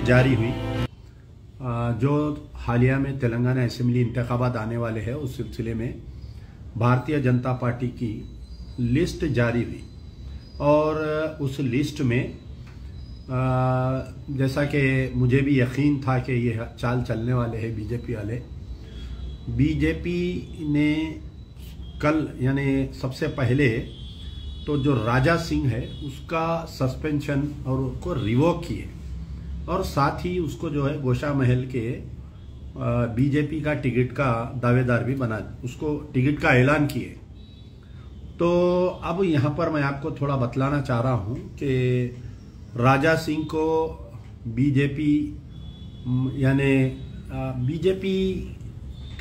जारी हुई जो हालिया में तेलंगाना असेंबली इंतखाबात आने वाले हैं, उस सिलसिले में भारतीय जनता पार्टी की लिस्ट जारी हुई। और उस लिस्ट में जैसा कि मुझे भी यकीन था कि ये चाल चलने वाले हैं बीजेपी वाले, बीजेपी ने कल यानी सबसे पहले तो जो राजा सिंह है उसका सस्पेंशन और उसको रिवोक किए, और साथ ही उसको जो है गोशा महल के बीजेपी का टिकट का दावेदार भी बना, उसको टिकट का ऐलान किए। तो अब यहाँ पर मैं आपको थोड़ा बतलाना चाह रहा हूँ कि राजा सिंह को बीजेपी यानी बीजेपी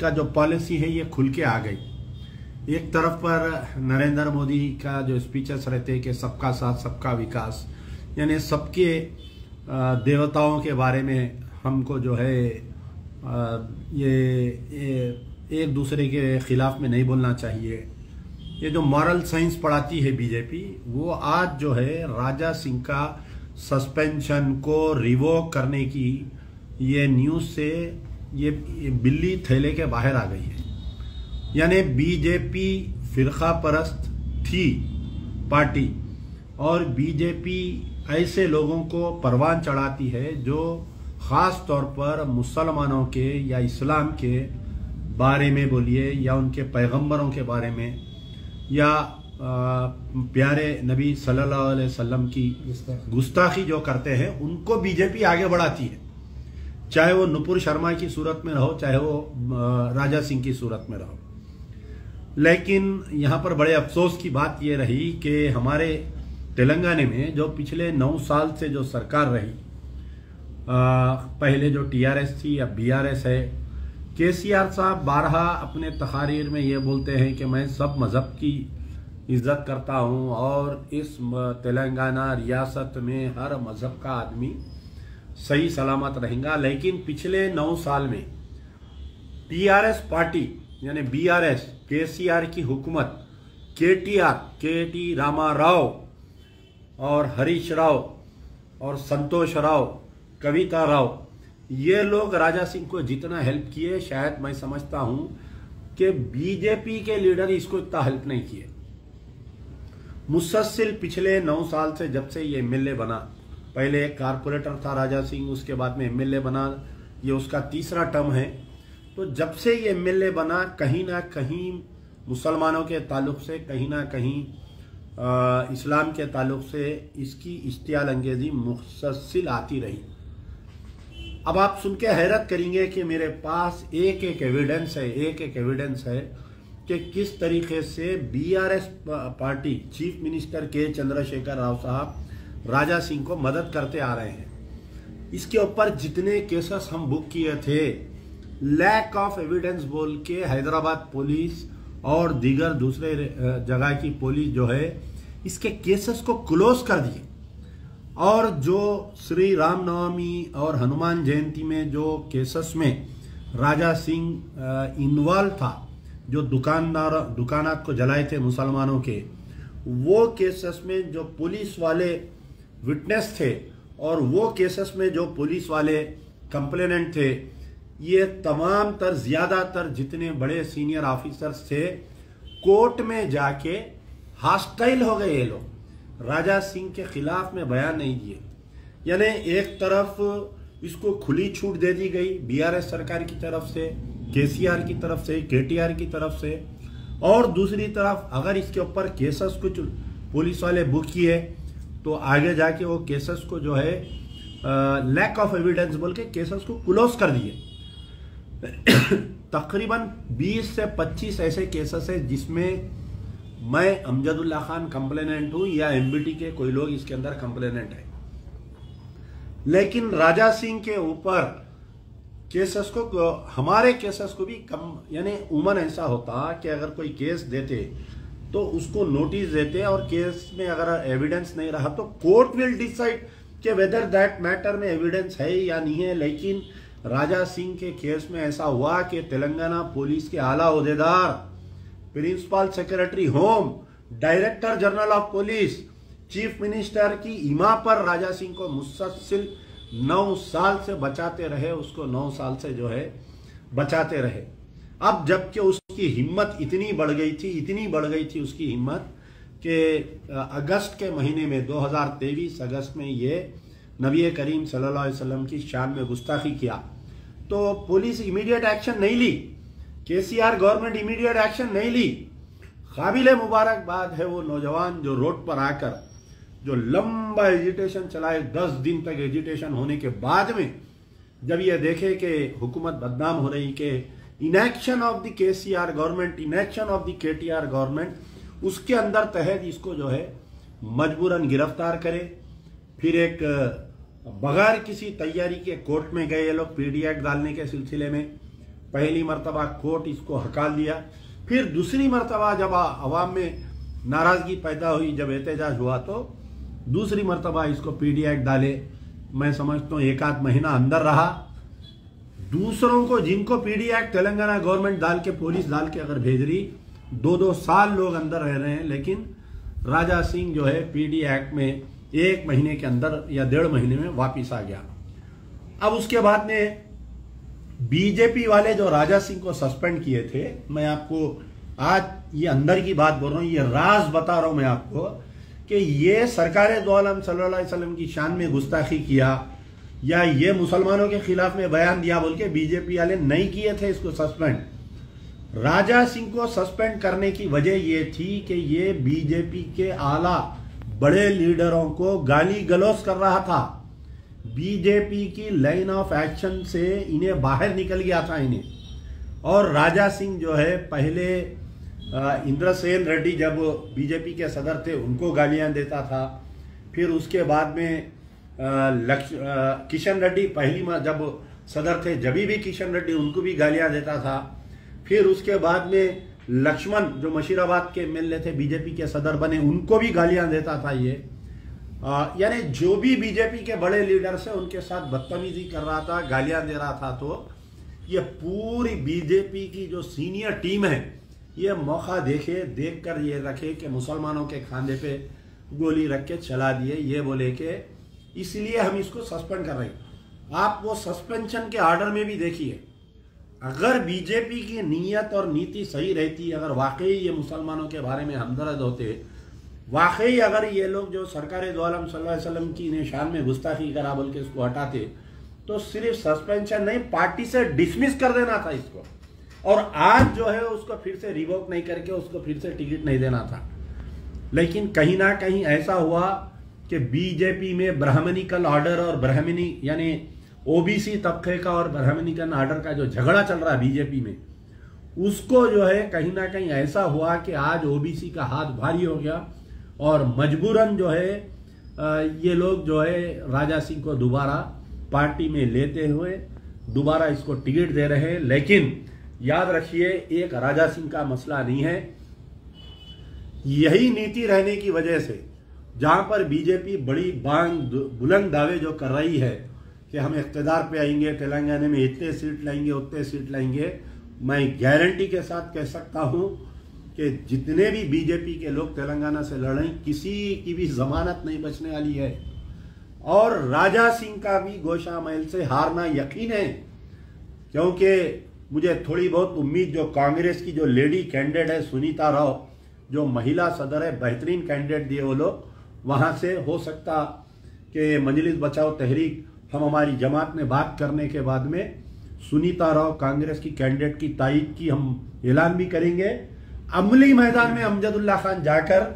का जो पॉलिसी है ये खुल के आ गई। एक तरफ पर नरेंद्र मोदी का जो स्पीचेस रहते हैं कि सबका साथ सबका विकास, यानी सबके देवताओं के बारे में हमको जो है ये एक दूसरे के खिलाफ में नहीं बोलना चाहिए। ये जो मॉरल साइंस पढ़ाती है बीजेपी, वो आज जो है राजा सिंह का सस्पेंशन को रिवोक करने की ये न्यूज़ से ये बिल्ली थैले के बाहर आ गई है। यानी बीजेपी फिरका परस्त थी पार्टी, और बीजेपी ऐसे लोगों को परवान चढ़ाती है जो ख़ास तौर पर मुसलमानों के या इस्लाम के बारे में बोलिए, या उनके पैगंबरों के बारे में, या प्यारे नबी सल्लल्लाहु अलैहि वसल्लम की गुस्ताखी जो करते हैं, उनको बीजेपी आगे बढ़ाती है। चाहे वो नुपुर शर्मा की सूरत में रहो, चाहे वो राजा सिंह की सूरत में रहो। लेकिन यहाँ पर बड़े अफसोस की बात ये रही कि हमारे तेलंगाना में जो पिछले 9 साल से जो सरकार रही, पहले जो टीआरएस थी अब बीआरएस है, केसीआर साहब बारहा अपने तकारीर में ये बोलते हैं कि मैं सब मज़हब की इज्जत करता हूँ और इस तेलंगाना रियासत में हर मज़हब का आदमी सही सलामत रहेगा। लेकिन पिछले 9 साल में टीआरएस पार्टी यानी बीआरएस, केसीआर की हुकूमत, केटी रामा राव और हरीश राव और संतोष राव, कविता राव, ये लोग राजा सिंह को जितना हेल्प किए, शायद मैं समझता हूं कि बीजेपी के लीडर इसको इतना हेल्प नहीं किए। मुसलसल पिछले 9 साल से जब से ये एमएलए बना, पहले एक कारपोरेटर था राजा सिंह, उसके बाद में एमएलए बना, ये उसका तीसरा टर्म है। तो जब से ये एमएलए बना, कहीं ना कहीं मुसलमानों के ताल्लुक से, कहीं ना कहीं इस्लाम के ताल्लुक से इसकी इश्तियाल अंगेजी मुसलसल आती रही। अब आप सुन के हैरत करेंगे कि मेरे पास एक एक एविडेंस है कि किस तरीके से बीआरएस पार्टी चीफ मिनिस्टर के चंद्रशेखर राव साहब राजा सिंह को मदद करते आ रहे हैं। इसके ऊपर जितने केसेस हम बुक किए थे, लैक ऑफ एविडेंस बोल के हैदराबाद पुलिस और दीगर दूसरे जगह की पुलिस जो है इसके केसेस को क्लोज कर दिए। और जो श्री रामनवमी और हनुमान जयंती में जो केसेस में राजा सिंह इन्वॉल्व था, जो दुकानात को जलाए थे मुसलमानों के, वो केसेस में जो पुलिस वाले विटनेस थे और वो केसेस में जो पुलिस वाले कंप्लेनेंट थे, ये तमाम तर ज्यादातर जितने बड़े सीनियर ऑफिसर्स थे कोर्ट में जाके हॉस्टाइल हो गए। ये लोग राजा सिंह के खिलाफ में बयान नहीं दिए। यानी एक तरफ इसको खुली छूट दे दी गई बीआरएस सरकार की तरफ से, केसीआर की तरफ से, केटीआर की तरफ से, और दूसरी तरफ अगर इसके ऊपर केसेस कुछ पुलिस वाले बुक किए तो आगे जाके वो केसेस को जो है लैक ऑफ एविडेंस बोल के केसेस को क्लोज कर दिए। तकरीबन 20 से 25 ऐसे केसेस है जिसमें मैं अमजदुल्ला खान कंप्लेनेंट हूं या एमबीटी के कोई लोग इसके अंदर कंप्लेनेंट है। लेकिन राजा सिंह के ऊपर केसेस को, हमारे केसेस को भी कम, यानी उमन ऐसा होता कि अगर कोई केस देते तो उसको नोटिस देते, और केस में अगर एविडेंस नहीं रहा तो कोर्ट विल डिसाइड कि वेदर दैट मैटर में एविडेंस है या नहीं है। लेकिन राजा सिंह के केस में ऐसा हुआ कि तेलंगाना पुलिस के आला ओहदेदार, principal secretary home, director general of police, chief minister की इमा पर राजा सिंह को मुसलसल 9 साल से बचाते रहे उसको, 9 साल से जो है बचाते रहे। अब जबकि उसकी हिम्मत इतनी बढ़ गई थी उसकी हिम्मत कि अगस्त के महीने में 2023 अगस्त में ये नबी करीम सल्लल्लाहु अलैहि वसल्लम की शान में गुस्ताखी किया तो पुलिस इमीडिएट एक्शन नहीं ली, केसीआर गवर्नमेंट इमीडिएट एक्शन नहीं ली। काबिल मुबारकबाद है वो नौजवान जो रोड पर आकर जो लंबा एजिटेशन चलाए, 10 दिन तक एजिटेशन होने के बाद में जब ये देखे कि हुकूमत बदनाम हो रही, कि inaction of the KCR government, inaction of the KTR government, उसके अंदर तहत इसको जो है मजबूरन गिरफ्तार करे। फिर एक बगैर किसी तैयारी के कोर्ट में गए ये लोग पीडी एक्ट डालने के सिलसिले में। पहली मरतबा कोर्ट इसको हकाल दिया, फिर दूसरी मरतबा जब अवाम में नाराजगी पैदा हुई, जब एहतजाज हुआ, तो दूसरी मरतबा इसको पीडी एक्ट डाले। मैं समझता हूँ 1 आध महीना अंदर रहा। दूसरों को जिनको पीडी एक्ट तेलंगाना गवर्नमेंट डाल के, पुलिस डाल के अगर भेज रही, 2-2 साल लोग अंदर रह रहे हैं, लेकिन राजा सिंह जो है पीडी एक्ट में 1 महीने के अंदर या 1.5 महीने में वापिस आ गया। अब उसके बाद में बीजेपी वाले जो राजा सिंह को सस्पेंड किए थे, मैं आपको आज ये अंदर की बात बोल रहा हूँ, ये राज बता रहा हूं मैं आपको कि ये सरकार दो आलम सल्लल्लाहु अलैहि वसल्लम की शान में गुस्ताखी किया या ये मुसलमानों के खिलाफ में बयान दिया बोल के बीजेपी वाले नहीं किए थे इसको सस्पेंड। राजा सिंह को सस्पेंड करने की वजह ये थी कि ये बीजेपी के आला बड़े लीडरों को गाली गलौज कर रहा था। बीजेपी की लाइन ऑफ एक्शन से इन्हें बाहर निकल गया था इन्हें। और राजा सिंह जो है पहले इंद्रसेन रेड्डी जब बीजेपी के सदर थे उनको गालियां देता था, फिर उसके बाद में किशन रेड्डी पहली जब सदर थे जब भी किशन रेड्डी उनको भी गालियां देता था, फिर उसके बाद में लक्ष्मण जो मशीराबाद के एमएलए थे बीजेपी के सदर बने उनको भी गालियां देता था ये। यानी जो भी बीजेपी के बड़े लीडर से उनके साथ बदतमीजी कर रहा था, गालियां दे रहा था। तो ये पूरी बीजेपी की जो सीनियर टीम है ये मौका देख कर ये रखे कि मुसलमानों के खांधे पे गोली रख के चला दिए, ये बोले कि इसलिए हम इसको सस्पेंड कर रहे हैं। आप वो सस्पेंशन के ऑर्डर में भी देखिए, अगर बीजेपी की नीयत और नीति सही रहती, अगर वाकई ये मुसलमानों के बारे में हमदर्द होते, वाकई अगर ये लोग जो सरकार दो आलम सल्लल्लाहु अलैहि वसल्लम की निशान में गुस्ताखी करा बोल के इसको हटाते, तो सिर्फ सस्पेंशन नहीं पार्टी से डिसमिस कर देना था इसको, और आज जो है उसको फिर से रिवोक नहीं करके उसको फिर से टिकट नहीं देना था। लेकिन कहीं ना कहीं ऐसा हुआ कि बीजेपी में ब्राह्मणिकल ऑर्डर और ब्राह्मणी यानी ओबीसी तबके का और ब्राह्मणिकल ऑर्डर का जो झगड़ा चल रहा है बीजेपी में, उसको जो है कहीं ना कहीं ऐसा हुआ कि आज ओबीसी का हाथ भारी हो गया और मजबूरन जो है ये लोग जो है राजा सिंह को दोबारा पार्टी में लेते हुए दोबारा इसको टिकट दे रहे हैं। लेकिन याद रखिए एक राजा सिंह का मसला नहीं है, यही नीति रहने की वजह से जहां पर बीजेपी बड़ी बुलंद दावे जो कर रही है कि हम इख्तिदार पे आएंगे, तेलंगाना में इतने सीट लाएंगे उतने सीट लाएंगे, मैं गारंटी के साथ कह सकता हूं कि जितने भी बीजेपी के लोग तेलंगाना से लड़े किसी की भी जमानत नहीं बचने वाली है। और राजा सिंह का भी गोशा महल से हारना यकीन है, क्योंकि मुझे थोड़ी बहुत उम्मीद जो कांग्रेस की जो लेडी कैंडिडेट है सुनीता राव, जो महिला सदर है, बेहतरीन कैंडिडेट दिए वो लोग, वहां से हो सकता कि मजलिस बचाओ तहरीक हम हमारी जमात में बात करने के बाद में सुनीता राव कांग्रेस की कैंडिडेट की तायीद की हम ऐलान भी करेंगे। अमली मैदान में अमजदुल्ला खान जाकर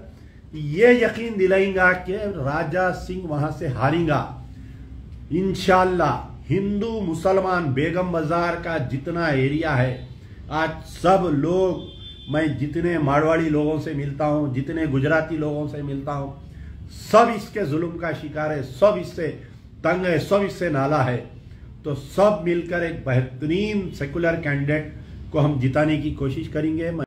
ये यकीन दिलाएंगा कि राजा सिंह वहां से हारेगा इंशाअल्लाह। हिंदू मुसलमान बेगम बाजार का जितना एरिया है, आज सब लोग, मैं जितने मारवाड़ी लोगों से मिलता हूं, जितने गुजराती लोगों से मिलता हूं, सब इसके जुल्म का शिकार है, सब इससे तंग है, सब इससे नाला है। तो सब मिलकर एक बेहतरीन सेकुलर कैंडिडेट को हम जिताने की कोशिश करेंगे।